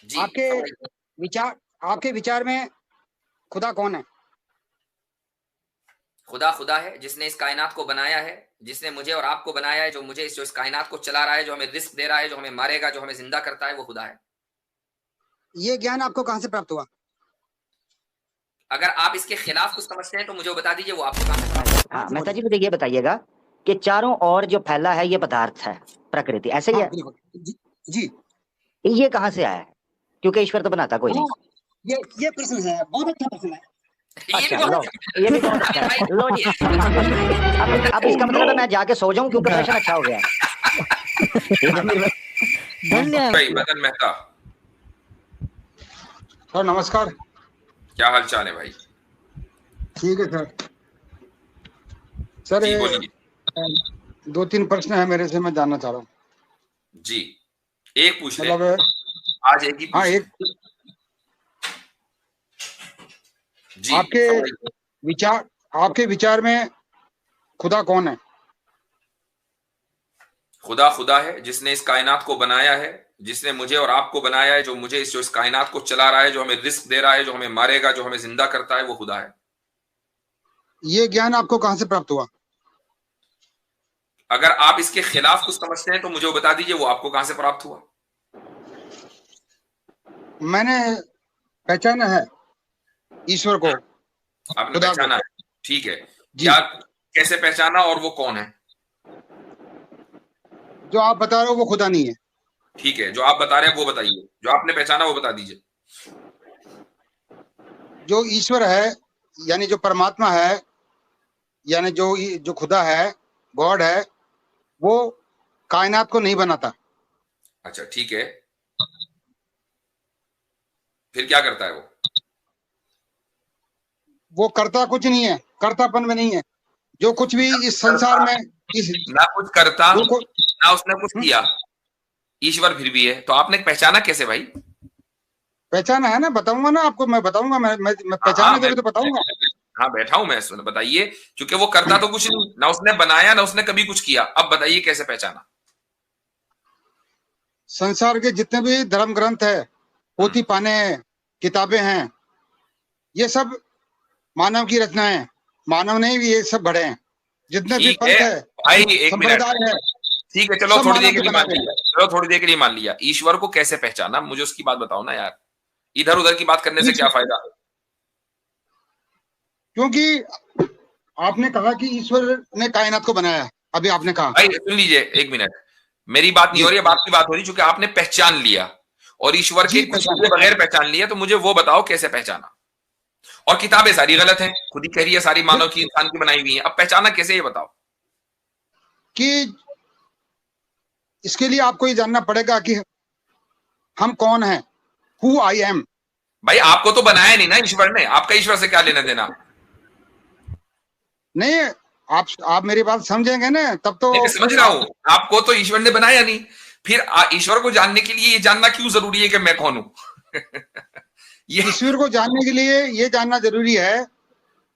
जी, आपके फरमाइए। विचार आपके विचार में खुदा कौन है? खुदा खुदा है जिसने इस कायनात को बनाया है, जिसने मुझे और आपको बनाया है, जो इस कायनात को चला रहा है, जो हमें रिस्क दे रहा है, जो हमें मारेगा, जो हमें जिंदा करता है, वो खुदा है। ये ज्ञान आपको कहां से प्राप्त हुआ? अगर आप इसके खिलाफ कुछ समझते हैं तो मुझे बता दीजिए, वो आपको कहां से प्राप्त हुआ। हाँ, मेहता जी मुझे ये बताइएगा कि चारों ओर जो फैला है ये पदार्थ है, प्रकृति, ऐसे ही हाँ है? बिल्कुल जी। ये कहाँ से आया है? क्योंकि ईश्वर तो बनाता कोई नहीं। ये प्रश्न है, बहुत अच्छा प्रश्न है। ये भी अच्छा, बहुत लो, ये भी बहुत अच्छा है। लो जी, अब इसका मतलब है मैं जाके सो जाऊं क्योंकि प्रश्न अच्छा हो गया। धन्यवाद भाई मदन मेहता, सर नमस्कार। क्या हाल चाल है भाई? ठीक है सर। सर जी बोलिए। 2-3 प्रश्न है मेरे से, मैं जानना चाह रहा हूँ। जी, एक पूछ ले। मतलब आज एक ही हाँ, पूछ ले। एक जी, आपके फरमाइए। आपके विचार में खुदा कौन है? खुदा खुदा है जिसने इस कायनात को बनाया है, जिसने मुझे और आपको बनाया है, जो इस कायनात को चला रहा है, जो हमें रिस्क दे रहा है, जो हमें मारेगा, जो हमें जिंदा करता है, वो खुदा है। ये ज्ञान आपको कहां से प्राप्त हुआ? अगर आप इसके खिलाफ कुछ समझते हैं तो मुझे बता दीजिए, वो आपको कहां से प्राप्त हुआ। मैंने पहचाना है ईश्वर को, आपने खुदा को। पहचाना है, ठीक है। जी, क्या, कैसे पहचाना और वो कौन है? जो आप बता रहे हो वो खुदा नहीं है। ठीक है, जो आप बता रहे हैं वो बताइए, जो आपने पहचाना वो बता दीजिए। जो ईश्वर है, यानी जो परमात्मा है, यानी जो खुदा है, गॉड है, वो कायनात को नहीं बनाता। अच्छा ठीक है, फिर क्या करता है वो? वो करता कुछ नहीं है, कर्तापन में नहीं है। जो कुछ भी इस संसार में ना कुछ करता, जो को, ना उसने कुछ किया, ईश्वर फिर भी है, तो आपने पहचाना कैसे भाई? पहचाना है ना, बताऊंगा ना आपको, मैं बताऊंगा। मैं हाँ हाँ, पहचानेंगे भी तो बताऊंगा। हाँ बैठा हूं मैं, सुन बताइए। क्योंकि वो करता तो कुछ नहीं, ना उसने बनाया, ना उसने कभी कुछ किया। अब बताइए कैसे पहचाना? संसार के जितने भी धर्म ग्रंथ है, पोथी पाने हैं, किताबें हैं, ये सब मानव की रचनाएं हैं। मानव ने ही ये सब गढ़े हैं। जितने भी ठीक पंथ है है, भाई, एक मिनट। संप्रदाय है, ठीक है, चलो सब थोड़ी देर मानव के के लिए बनाए मान हुए हैं। लिया, चलो थोड़ी देर के लिए मान लिया। ईश्वर को कैसे पहचाना, मुझे उसकी बात बताओ ना यार। इधर उधर की बात करने से क्या फायदा? क्योंकि आपने कहा कि ईश्वर ने कायनात को बनाया, अभी आपने कहा। भाई सुन लीजिए, एक मिनट। मेरी बात नहीं जी हो रही है, बात की बात हो रही, चूंकि आपने पहचान लिया और ईश्वर के जी, कुछ पहचान। हुए बगैर पहचान लिया, तो मुझे वो बताओ कैसे पहचाना। और किताबें सारी गलत हैं, खुद ही कह रही है, सारी मानव की, इंसान की बनाई हुई हैं। अब पहचाना कैसे, ये बताओ। कि इसके लिए आपको ये जानना पड़ेगा कि हम कौन हैं, हु आई एम। भाई आपको तो बनाया नहीं ना ईश्वर ने, आपका ईश्वर से क्या लेना देना? नहीं, आप मेरी बात समझेंगे ना तब तो। नहीं, मैं समझ रहा हूं, आपको तो ईश्वर ने बनाया नहीं। फिर ईश्वर को जानने के लिए ये जानना क्यों जरूरी है कि मैं कौन हूं? ये ईश्वर को जानने के लिए ये जानना जरूरी है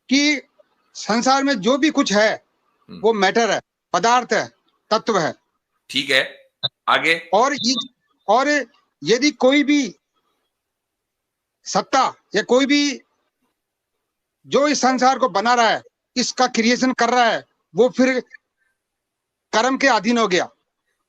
कि संसार में जो भी कुछ है वो मैटर है, पदार्थ है, तत्व है। ठीक है, आगे। और यदि कोई भी सत्ता या कोई भी जो इस संसार को बना रहा है, इसका क्रिएशन कर रहा है, वो फिर कर्म के अधीन हो गया।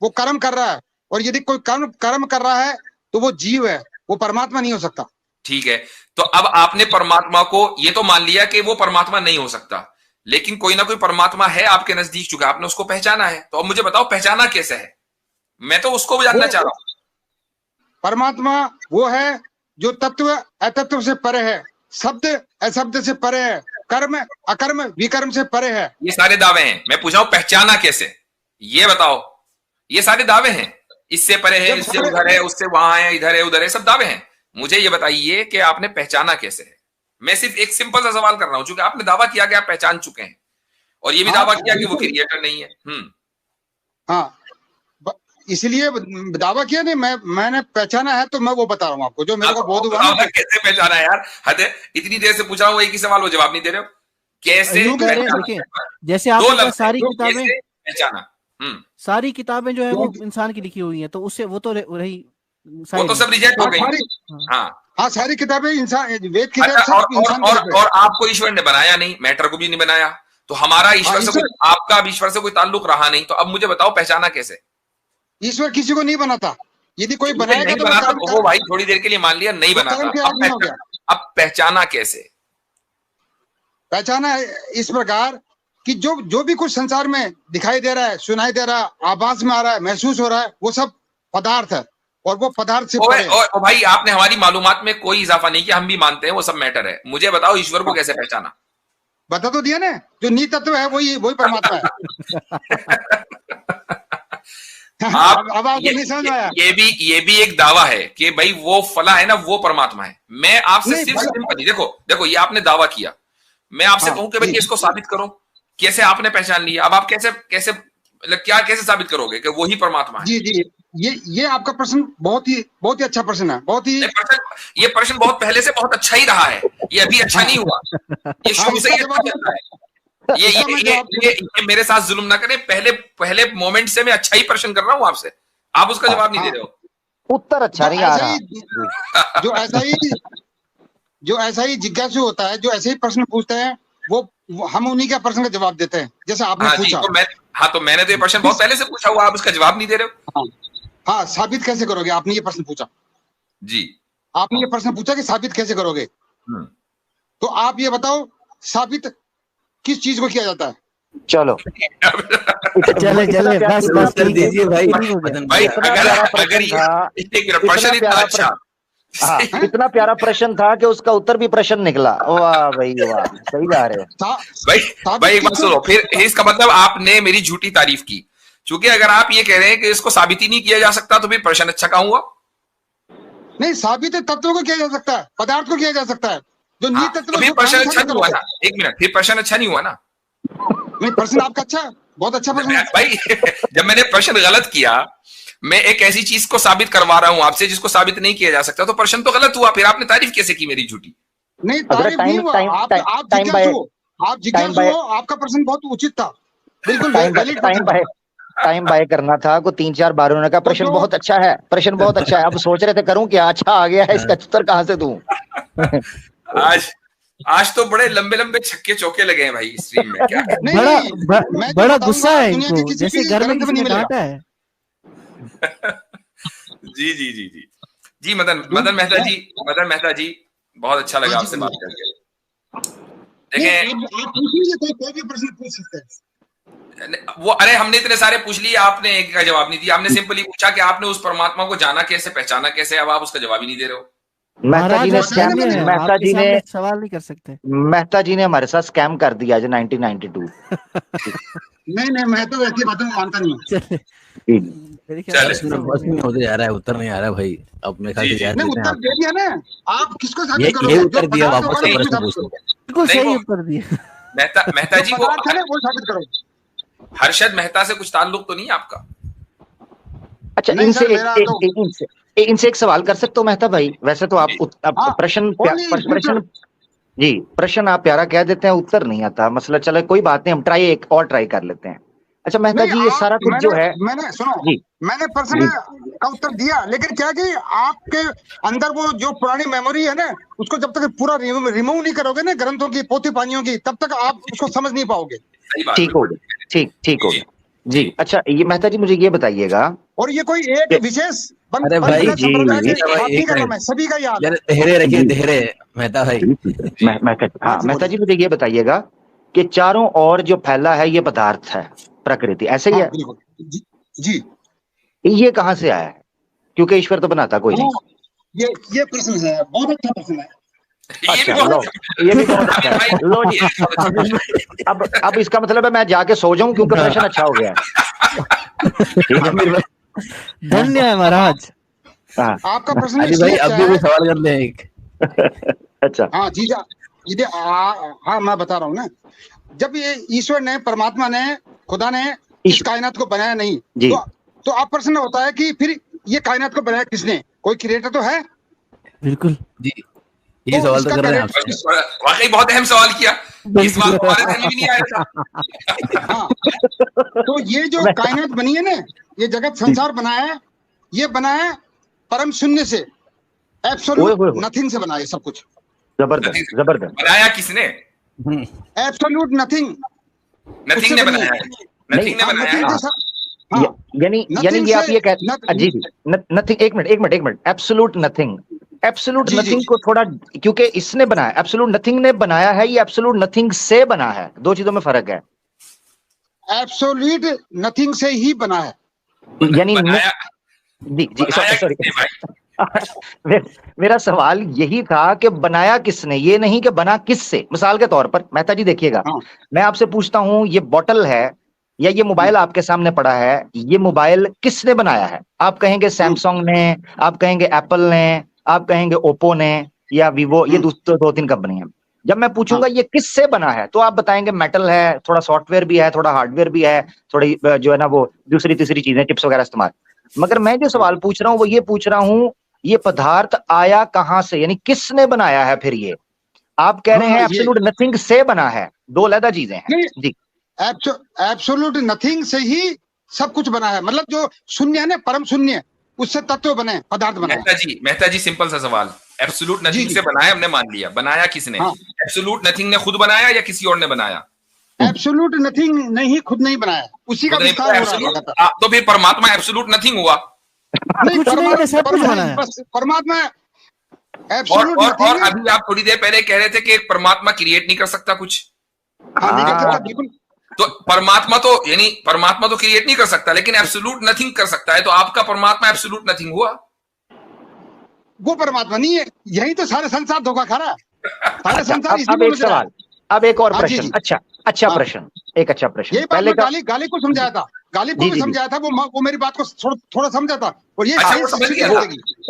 वो कर्म कर रहा है, और यदि कोई कर्म कर रहा है तो वो जीव है, वो परमात्मा नहीं हो सकता। ठीक है, तो अब आपने परमात्मा को ये तो मान लिया कि वो परमात्मा नहीं हो सकता, लेकिन कोई ना कोई परमात्मा है आपके नजदीक, चुका आपने उसको पहचाना है। तो अब मुझे बताओ पहचाना कैसे है, मैं तो उसको भी जानना वो चाह रहा हूं। परमात्मा वो है जो तत्व अतत्व से परे है, शब्द अशब्द से परे है, कर्म अकर्म विकर्म से परे है। ये सारे दावे हैं, मैं पूछा हूं पहचाना कैसे, ये बताओ। ये सारे दावे हैं, इससे परे है, जब इससे सारे उधर है, उससे वहां है, इधर है, उधर है, सब दावे हैं। मुझे ये बताइए कि आपने पहचाना कैसे है। मैं सिर्फ एक सिंपल सा सवाल कर रहा हूं, क्योंकि आपने दावा किया कि आप पहचान चुके हैं, और ये भी हाँ दावा किया कि वो बिल्कुल, क्रिएटर नहीं है। हाँ, इसलिए दावा किया नहीं, मैंने पहचाना है, तो मैं वो बता रहा हूँ आपको जो मेरे को बोध हुआ ना। कैसे पहचाना यार, हद है। इतनी देर से पूछा हूं एक ही सवाल, वो जवाब नहीं दे रहे हो। कैसे यूं कह रहे हैं, पहचाना? देखिए जैसे दो आपने कहा लफ्ज सारी है, किताबें, कैसे पहचाना? सारी किताबें जो है वो क्योंकि इंसान की लिखी हुई हैं, तो उससे वो तो रही वो तो सब रिजेक्ट हो गई। हाँ हाँ, सारी किताबें इंसान, वेद की अच्छा, और आपको ईश्वर ने बनाया नहीं, मैटर को भी नहीं बनाया, तो हमारा ईश्वर से कोई, आपका ईश्वर से कोई ताल्लुक रहा नहीं, तो अब मुझे बताओ पहचाना कैसे? ईश्वर किसी को नहीं बनाता, यदि कोई बनाएगा नहीं बनाता तो वो भाई थोड़ी देर के लिए मान लिया नहीं बनाता, अब पहचाना कैसे? पहचाना इस प्रकार कि जो भी कुछ संसार में दिखाई दे रहा है, सुनाई दे रहा है, आवाज में आ रहा है, महसूस हो रहा है, वो सब पदार्थ है, और वो पदार्थ से ओ भाई, आपने हमारी मालूमात में कोई इजाफा नहीं किया, हम भी मानते हैं वो सब मैटर है। मुझे बताओ ईश्वर को कैसे पहचाना? बता तो दिया ना, जो नीत तत्व है वही परमात्मा है। अब आपको नहीं समझ आया? ये भी एक दावा है कि भाई वो फला है ना, वो परमात्मा है। मैं आपसे सिर्फ सिंपली देखो ये आपने दावा किया, मैं आपसे कहूं कि भाई इसको साबित करो, कैसे आपने पहचान लिया? अब आप कैसे कैसे साबित करोगे कि वो ही परमात्मा है? जी ये आपका प्रश्न बहुत ही अच्छा प्रश्न है, बहुत ही। ये प्रश्न बहुत पहले से बहुत अच्छा ही रहा है, ये अभी अच्छा नहीं हुआ, ये शुरू से ही अच्छा चल रहा है। ये मेरे साथ जुल्म ना करें, पहले मोमेंट से मैं अच्छा ही प्रश्न कर रहा हूं आपसे, आप उसका जवाब नहीं दे रहे हो। उत्तर अच्छा नहीं आ रहा। जो ऐसा ही जिज्ञासु होता है, जो ऐसे ही प्रश्न पूछते हैं, वो हम उन्हीं का प्रश्न का जवाब देते हैं, जैसे आपने पूछा। तो मैंने तो ये प्रश्न बहुत पहले से पूछा हुआ, आप उसका जवाब नहीं दे रहे हो। हाँ, साबित कैसे करोगे? आपने ये प्रश्न पूछा जी, आपने ये प्रश्न पूछा कि साबित कैसे करोगे, तो आप ये बताओ साबित किस चीज को किया जाता है? चलो चले बस कर दीजिए भाई। अगर प्रश्न इतना अच्छा, इतना प्यारा प्रश्न था कि उसका उत्तर भी प्रश्न निकला। वाह भाई वाह, सही जा रहे हो भाई। एक बात सुनो, फिर इसका मतलब आपने मेरी झूठी तारीफ की, क्योंकि अगर आप ये कह रहे हैं कि इसको साबित ही नहीं किया जा सकता, तो फिर प्रश्न अच्छा कहाँ हुआ? नहीं, साबित तत्व को किया जा सकता है, पदार्थ को किया जा सकता है, जो नीत तत्व। तो फिर प्रश्न अच्छा नहीं हुआ ना? एक मिनट, फिर प्रश्न अच्छा नहीं हुआ ना? नहीं, प्रश्न आपका अच्छा है, बहुत अच्छा प्रश्न भाई। जब मैंने प्रश्न गलत किया, मैं एक ऐसी चीज को साबित करवा रहा हूं आपसे जिसको साबित नहीं किया जा सकता, तो प्रश्न तो गलत हुआ, फिर आपने तारीफ कैसे की मेरी झूठी? नहीं, तारीफ नहीं हुआ, आप जिज्ञासु हो, आपका प्रश्न बहुत उचित था, बिल्कुल वैलिड। टाइम बाय करना था को 3-4 बार उन्होंने कहा प्रश्न बहुत अच्छा है, प्रश्न बहुत अच्छा है। अब सोच रहे थे करूं क्या, अच्छा आ गया है, इसका उत्तर कहां से दूं? आज तो बड़े लंबे छक्के चौके लगे हैं भाई स्ट्रीम में। क्या बड़ा गुस्सा है इनको, जैसे घर में किसी ने डांटा है। जी मदन मेहता जी, बहुत अच्छा लगा आपसे बात करके। देखें, कोई भी प्रश्न पूछ सकते हैं वो, अरे हमने इतने सारे पूछ लिए, आपने एक का जवाब नहीं दिया। हमने सिंपली पूछा कि आपने उस परमात्मा को जाना कैसे, पहचाना कैसे, अब आप उसका जवाब ही नहीं दे रहे हो। मेहता जी ने सवाल नहीं कर सकते। मेहता जी ने हमारे साथ स्कैम कर दिया जो 1992। नहीं, मैं तो ऐसी बातों में मानता नहीं हूँ। होते जा रहा है, उत्तर नहीं आ रहा भाई। अब मैं उत्तर दे दिया ना, आप किसको साबित करोगे? ये उत्तर दिया, वापस से प्रश्न पूछो। बिल्कुल सही उत्तर दिया। मेहता जी को वो साबित करो। हर्षद मेहता से कुछ ताल्लुक तो नहीं आपका? अच्छा, इनसे एक सवाल कर सकते हो मेहता भाई? वैसे तो आप प्रश्न जी, प्रश्न आप प्यारा कह देते हैं, उत्तर नहीं आता मसला। चलो कोई बात नहीं, हम एक और ट्राई कर लेते हैं। अच्छा मेहता जी, ये सारा कुछ जो है, मैंने प्रश्न का उत्तर दिया, लेकिन क्या कि आपके अंदर वो जो पुरानी मेमोरी है ना, उसको जब तक पूरा रिमूव नहीं करोगे ना, ग्रंथों की, पोथी पानियों की, तब तक आप उसको समझ नहीं पाओगे। ठीक हो गया, ठीक हो गया जी। अच्छा ये मेहता जी मुझे ये बताइएगा, और ये कोई एक विशेष अरे भाई जी, सभी का याद धैर्य रखिए, धैर्य मेहता भाई। मेहता जी मुझे ये बताइएगा कि चारों ओर जो फैला है ये पदार्थ है, प्रकृति, ऐसे ही है? जी। ये कहाँ से आया है? क्योंकि ईश्वर तो बनाता कोई नहीं। ये प्रश्न है, बहुत अच्छा प्रश्न है। अच्छा, ये भी बहुत अच्छा है। लो जी, अब इसका मतलब है मैं जाके सो जाऊं, क्योंकि प्रश्न अच्छा हो गया। धन्य है महाराज। आपका प्रश्न भाई, अब भी सवाल कर ले एक। अच्छा, हाँ जी, हाँ मैं बता रहा हूँ ना, जब ये ईश्वर ने, परमात्मा ने, खुदा ने इस कायनात को बनाया नहीं, तो आप प्रश्न होता है कि फिर ये कायनात को बनाया किसने? कोई क्रिएटर तो है। बिल्कुल जी, ये सवाल तो कर रहे हैं आप। वाकई बहुत अहम सवाल किया, इस बात को हमारे ध्यान में नहीं आया था। हाँ, तो ये जो कायनात बनी है ना, ये जगत संसार बनाया है, ये बनाया परम शून्य से, एब्सोल्यूट नथिंग से बना है सब कुछ। जबरदस्त जबरदस्त। बनाया किसने? एब्सोल्यूट नथिंग नथिंग ने बनाया है, नथिंग ने बनाया है। यानी ये आप ये कहते जी नथिंग, एक मिनट, एब्सोल्यूट नथिंग को थोड़ा, क्योंकि इसने बनाया, एब्सोल्यूट नथिंग ने बनाया है, ये एब्सोल्यूट नथिंग से बना है, दो चीजों में फर्क है। एब्सोल्यूट नथिंग से ही बना है, यानी जी सॉरी मेरा सवाल यही था कि बनाया किसने, ये नहीं कि बना किससे। मिसाल के तौर पर मेहता जी देखिएगा, मैं आपसे पूछता हूं ये बॉटल है या ये मोबाइल आपके सामने पड़ा है, ये मोबाइल किसने बनाया है? आप कहेंगे सैमसंग ने, आप कहेंगे एप्पल ने, आप कहेंगे ओप्पो ने या वीवो, ये दो तीन कंपनी है। जब मैं पूछूंगा ये किससे बना है तो आप बताएंगे मेटल है, थोड़ा सॉफ्टवेयर भी है, थोड़ा हार्डवेयर भी है, थोड़ी जो है ना वो दूसरी तीसरी चीजें, चिप्स वगैरह इस्तेमाल। मगर मैं जो सवाल पूछ रहा हूं वो ये पूछ रहा हूं, ये पदार्थ आया कहां से, यानी किसने बनाया है? फिर ये आप कह रहे हैं एब्सोल्यूट नथिंग से बना है, दो अलग चीजें हैं जी। एब्सोल्यूट नथिंग से ही सब कुछ बना है, मतलब जो शून्य है ना, परम शून्य, उससे तत्व बने, पदार्थ बने। मेहता जी सिंपल सा सवाल, एब्सोल्यूट नथिंग से बनाया, हमने मान लिया, बनाया किसने? एब्सोल्यूट नथिंग ने खुद बनाया या किसी और ने बनाया? एब्सोल्यूट नथिंग ने ही खुद नहीं बनाया, उसी का विस्तार हो रहा था। तो फिर परमात्मा एब्सोल्यूट नथिंग हुआ? परमात्मा और अभी आप थोड़ी देर पहले कह रहे थे कि एक परमात्मा क्रिएट नहीं कर सकता कुछ। नहीं कर सकता, बिल्कुल। तो परमात्मा तो क्रिएट नहीं कर सकता, लेकिन एब्सोल्यूट नथिंग कर सकता है, तो आपका परमात्मा एब्सोल्यूट नथिंग हुआ? वो परमात्मा नहीं है, यही तो सारे संसार धोखा खा रहा है, सारे संसार। अब एक सवाल, अब एक और प्रश्न, अच्छा प्रश्न, एक अच्छा प्रश्न। ये पहले गालिब को समझाया था, गालिब को भी समझाया था, वो मेरी बात को थोड़ा समझा था, और ये समझ गया था।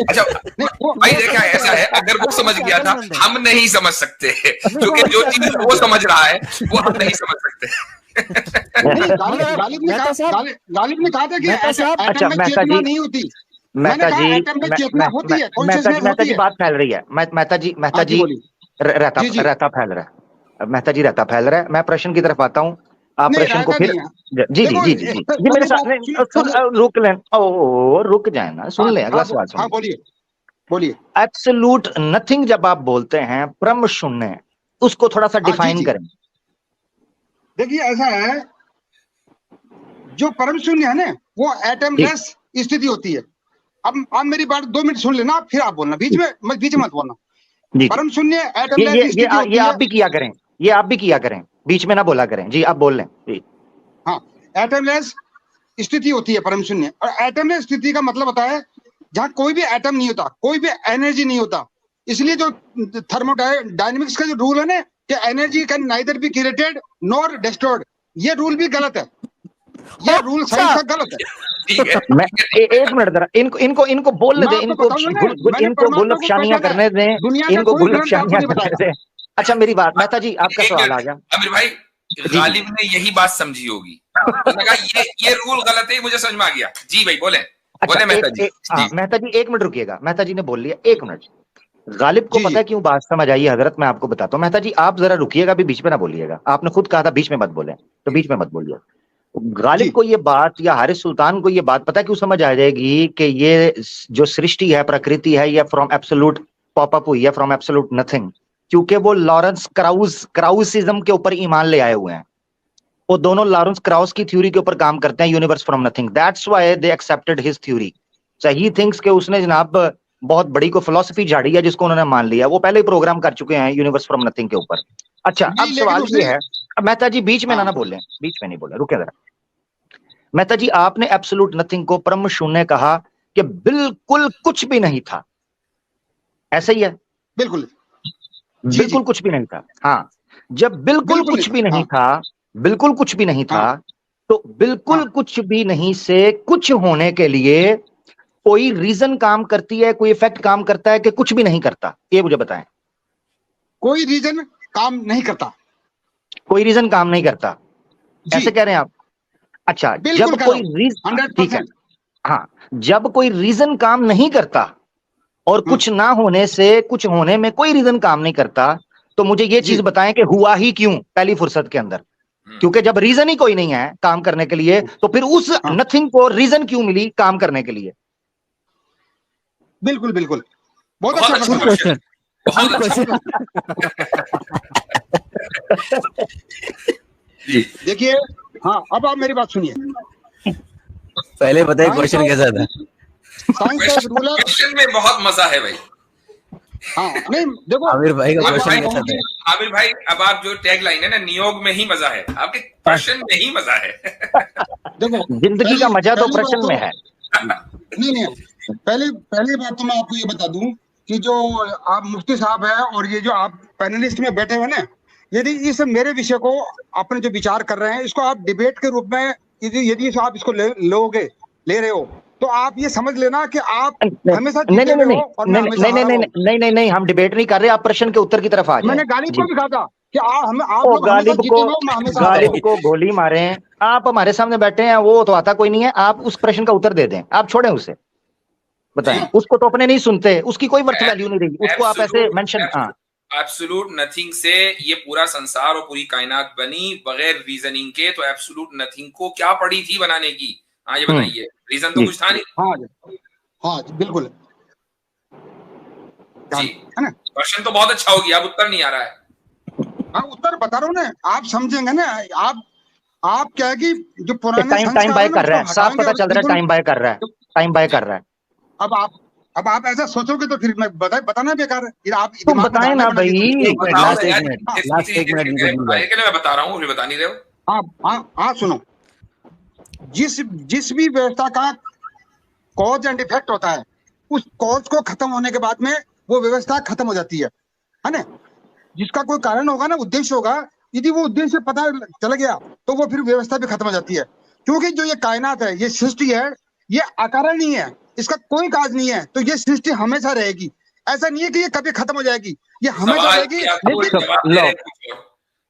अच्छा भाई देखा, ऐसा है, अगर वो समझ गया था, हम नहीं समझ सकते, क्योंकि जो चीज वो समझ रहा है वो हम नहीं समझ सकते। गालिब ने कहा था कि एटम में चेतना नहीं होती। मेहता जी बात फैल रही है, मेहता जी रहता फैल रहा है, मेहता जी रहता फैल रहा है। मैं प्रश्न की तरफ आता हूँ, आप प्रश्न को फिर जी मेरे साथ रुक लें, रुक जाए ना, सुन लें अगला सवाल सुन। बोलिए। एब्सोल्यूट नथिंग जब आप बोलते हैं, परम शून्य, उसको थोड़ा सा डिफाइन करें। देखिए ऐसा है, जो परम शून्य है ना, वो एटमलेस स्थिति होती है। अब आप मेरी बात 2 मिनट सुन लेना, फिर आप बोलना, बीच में मत बोलना। परम शून्य एटमलेस स्थिति होती है। ये आप भी किया करें, ये आप भी किया करें, बीच में ना बोला करें जी, आप बोल लें जी। हाँ, एटमलेस स्थिति होती है परम शून्य, और एटमलेस स्थिति का मतलब होता है जहां कोई भी एटम नहीं होता, कोई भी एनर्जी नहीं होता। इसलिए जो थर्मोडायनेमिक्स का जो रूल है ना कि energy can neither be created nor destroyed, ये रूल भी गलत है, ये रूल साइंस का गलत है। मैं एक मिनट जरा इनको बोलने दें, इनको गुलफशानियां करने दें, इनको गुलफशानियां करने दें। अच्छा मेरी बात, मेहता जी आपका सवाल आ गया। अमीर भाई, गालिब ने यही बात समझी होगी, ये रूल गलत है, मुझे समझ में आ गया जी। भाई बोले मेहता जी। मेहता जी 1 मिनट रुकिएगा, मेहता जी ने बोल लिया, 1 मिनट। गालिब को पता है क्यों बात समझ आई हजरत, मैं आपको बताता हूँ। मेहता जी आप जरा रुकिएगा, भी बीच में ना बोलिएगा, आपने खुद कहा था बीच में मत बोले, तो बीच में मत बोलिए। गालिब को ये बात या हारिस सुल्तान को ये बात पता क्यों समझ आ जाएगी कि ये जो सृष्टि है, प्रकृति है, ये फ्रॉम एब्सोल्यूट पॉप अप हुई है, फ्रॉम एब्सोल्यूट नथिंग, क्योंकि वो लॉरेंस क्राउसिज्म के ऊपर ईमान ले आए हुए हैं। वो दोनों लॉरेंस क्राउस की थ्योरी के ऊपर काम करते हैं, universe from nothing. That's why they accepted his theory. He thinks के उसने जनाब बहुत बड़ी को फिलॉसफी झाड़ी है जिसको उन्होंने मान लिया, वो पहले ही प्रोग्राम कर चुके हैं यूनिवर्स फ्रॉम नथिंग के ऊपर। अच्छा अब सवाल ये है, मेहता जी बीच में ना बोले, बीच में नहीं बोले, रुके जरा। मेहता जी आपने एब्सोल्यूट नथिंग को परम शून्य कहा कि बिल्कुल कुछ भी नहीं था, ऐसा ही है? बिल्कुल कुछ भी नहीं था। हाँ, जब बिल्कुल कुछ भी नहीं था, बिल्कुल कुछ भी नहीं था, तो बिल्कुल कुछ भी नहीं से कुछ होने के लिए कोई रीजन काम करती है, कोई इफेक्ट काम करता है कि कुछ भी नहीं करता? ये मुझे बताएं। कोई रीजन काम नहीं करता, कोई रीजन काम नहीं करता, ऐसे कह रहे हैं आप? अच्छा, जब कोई रीजन, ठीक है, हाँ, जब कोई रीजन काम नहीं करता और कुछ ना होने से कुछ होने में कोई रीजन काम नहीं करता, तो मुझे ये चीज बताएं कि हुआ ही क्यों पहली फुर्सत के अंदर? क्योंकि जब रीजन ही कोई नहीं है काम करने के लिए, तो फिर उस नथिंग को रीजन क्यों मिली काम करने के लिए? बिल्कुल बिल्कुल, बहुत बहुत अच्छा अच्छा क्वेश्चन, बहुत अच्छा। जी देखिए, हाँ अब आप मेरी बात सुनिए। पहले बताइए क्वेश्चन कैसा था। साइंस का एक रूल है। क्वेश्चन में बहुत मजा है भाई। हाँ नहीं देखो, आमिर भाई का आमिर क्वेश्चन भाई, कैसा था। आमिर भाई, अब आप जो टैग लाइन है ना, नियोग में ही मजा है, आपके प्रश्न में ही मजा है। देखो जिंदगी का मजा तो पहली बात प्रश्न में है। नहीं नहीं, पहली बात तो मैं आपको ये बता दूं कि जो आप मुफ्ती साहब है और ये जो आप पैनलिस्ट में बैठे हुए ना, यदि इस मेरे विषय को अपने जो विचार कर रहे हैं इसको आप डिबेट के रूप में यदि आप इसको ले रहे हो, तो आप ये समझ लेना कि आप हमेशा जीते हुए हो और मैं हमेशा हारा हूं। नहीं, हम डिबेट नहीं कर रहे, आप प्रश्न के उत्तर की तरफ आ जाए। मैंने गालिब को भी कहा था कि आप लोग हमेशा जीते हुए हो, मैं हमेशा हारा हूं। गालिब को गोली मारे हैं, आप हमारे सामने बैठे हैं, वो तो आता कोई नहीं है, आप उस प्रश्न का उत्तर दे दें, आप छोड़ें उसे, बताएं। उसको तो अपने नहीं सुनते, उसकी कोई वर्थ वैल्यू नहीं रहेगी, उसको आप ऐसे मेंशन। हाँ, एब्सोल्यूट नथिंग से ये पूरा संसार और पूरी कायनात बनी बगैर रीजनिंग के, तो एब्सोल्यूट नथिंग को क्या पड़ी थी बनाने की? हाँ ये बताइए, रीजन तो कुछ था नहीं। हाँ बिल्कुल जी, है ना। क्वेश्चन तो बहुत अच्छा हो गया, अब उत्तर नहीं आ रहा है। हाँ उत्तर बता रहा हूँ ना, आप समझेंगे ना। आप क्या है कि जो पुराने टाइम बाय कर रहा है, साफ पता चल रहा है, टाइम बाय कर रहा है, टाइम बाय कर रहा है। अब आप ऐसा सोचोगे तो फिर मैं बताना बेकार है। आप तुम बताएं ना भाई, लास्ट एक मिनट मैं बता रहा हूँ, फिर बता नहीं रहे हो। हाँ सुनो, जिस भी व्यवस्था का कॉज एंड इफेक्ट होता है, उस कॉज को खत्म होने के बाद में वो व्यवस्था खत्म हो जाती है ना। जिसका कोई कारण होगा ना, उद्देश्य होगा, यदि वो उद्देश्य पता चल गया तो वो फिर व्यवस्था भी खत्म हो जाती है। क्योंकि जो ये कायनात है, ये सृष्टि है, ये अकारण नहीं है, इसका कोई काज नहीं है, तो ये सृष्टि हमेशा रहेगी। ऐसा नहीं है कि ये कभी खत्म हो जाएगी, ये हमेशा रहेगी।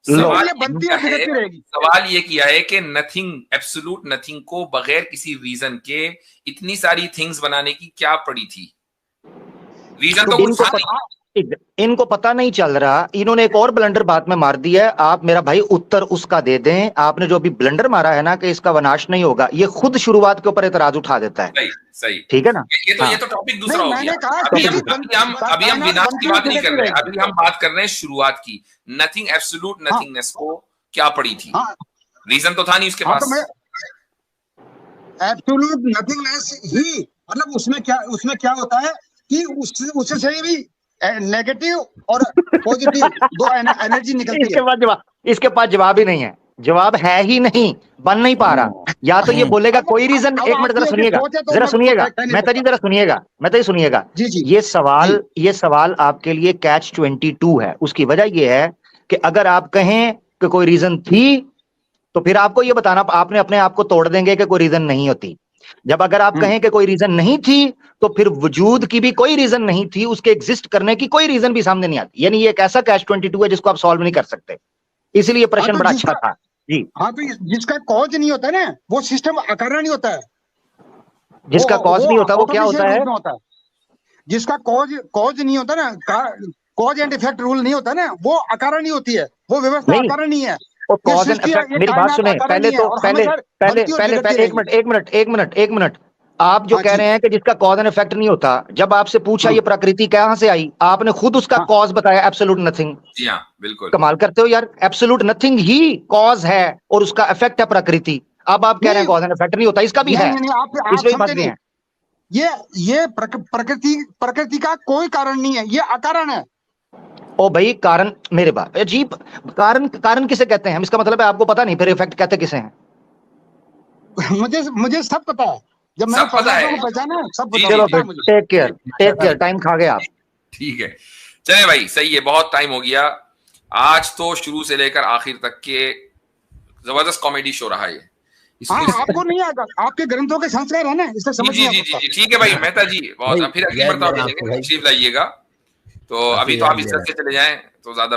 सवाल ये बनती है, बिगड़ती रहेगी। सवाल ये किया है कि नथिंग, एब्सोल्यूट नथिंग को बगैर किसी रीजन के इतनी सारी थिंग्स बनाने की क्या पड़ी थी? रीजन तो कुछ था। इनको पता नहीं चल रहा, इन्होंने एक और ब्लंडर बात में मार दी है। आप मेरा भाई उत्तर उसका दे दें। आपने जो अभी ब्लंडर मारा है ना कि इसका विनाश नहीं होगा, ये खुद शुरुआत के ऊपर एतराज उठा देता है। सही, ठीक है ना। ये तो टॉपिक दूसरा हो गया। अभी हम विनाश की बात नहीं कर रहे हैं, अभी हम बात कर रहे हैं शुरुआत की। नथिंग, एब्सोल्यूट नथिंगनेस को क्या पड़ी थी? रीजन तो था नहीं उसके पास। एब्सोल्यूट नथिंगनेस ही, मतलब उसमें क्या होता है कि उससे भी नेगेटिव और पॉजिटिव दो एनर्जी निकलती है। इसके पास जवाब ही नहीं है, जवाब है ही नहीं, बन नहीं पा रहा। या तो ये बोलेगा कोई रीजन। एक मिनट जरा सुनिएगा, मेहता जी सुनिएगा। ये सवाल आपके लिए कैच 22 है। उसकी वजह ये है कि अगर आप कहें कि कोई रीजन थी तो फिर आपको ये बताना, आपने अपने आप को तोड़ देंगे कि कोई रीजन नहीं होती। जब अगर आप कहें कि कोई रीजन नहीं थी तो फिर वजूद की भी कोई रीजन नहीं थी, उसके एग्जिस्ट करने की कोई रीजन भी सामने नहीं आती। यानी ये एक ऐसा कैच 22 है जिसको आप सॉल्व नहीं कर सकते। इसलिए प्रश्न बड़ा अच्छा था जी। हाँ तो जिसका कॉज नहीं होता ना, वो सिस्टम अकारण नहीं होता है। जिसका कॉज नहीं होता वो क्या होता है? जिसका कॉज नहीं होता ना, कॉज एंड इफेक्ट रूल नहीं होता ना, वो अकारण नहीं होती है, वो व्यवस्था अकारण नहीं है। कॉज एंड इफेक्ट, मेरी बात सुने पहले एक मिनट। आप जो कह रहे हैं कि जिसका कॉज एंड इफेक्ट नहीं होता, जब आपसे पूछा ये प्रकृति कहां से आई, आपने खुद उसका कॉज बताया, एब्सोल्यूट नथिंग। जी हाँ, बिल्कुल कमाल करते हो यार। एब्सोल्यूट नथिंग ही कॉज है और उसका इफेक्ट है प्रकृति। अब आप कह रहे हैं कॉज एंड इफेक्ट नहीं होता, इसका भी है। इसमें बात नहीं है। ये प्रकृति का कोई कारण नहीं है, ये अकारण है। ओ भाई, कारण मेरे बात अजीब। कारण किसे कहते हैं? इसका मतलब है आपको पता नहीं, फिर इफेक्ट कहते किसे हैं? मुझे सब पता है, जब मैंने पहचाना सब पता। चलो टेक केयर, टाइम खा गए आप। ठीक है, चले भाई, सही है, बहुत टाइम हो गया। आज तो शुरू से लेकर आखिर तक के जबरदस्त कॉमेडी शो रहा है। आपको नहीं आएगा, आपके ग्रंथों के संस्कार है ना, इससे समझ जी, ठीक है भाई मेहता जी, बहुत फिर अगली मरतबा भेजेंगे, तशरीफ लाइएगा। तो अभी तो आप इस तरह से चले जाएं तो ज्यादा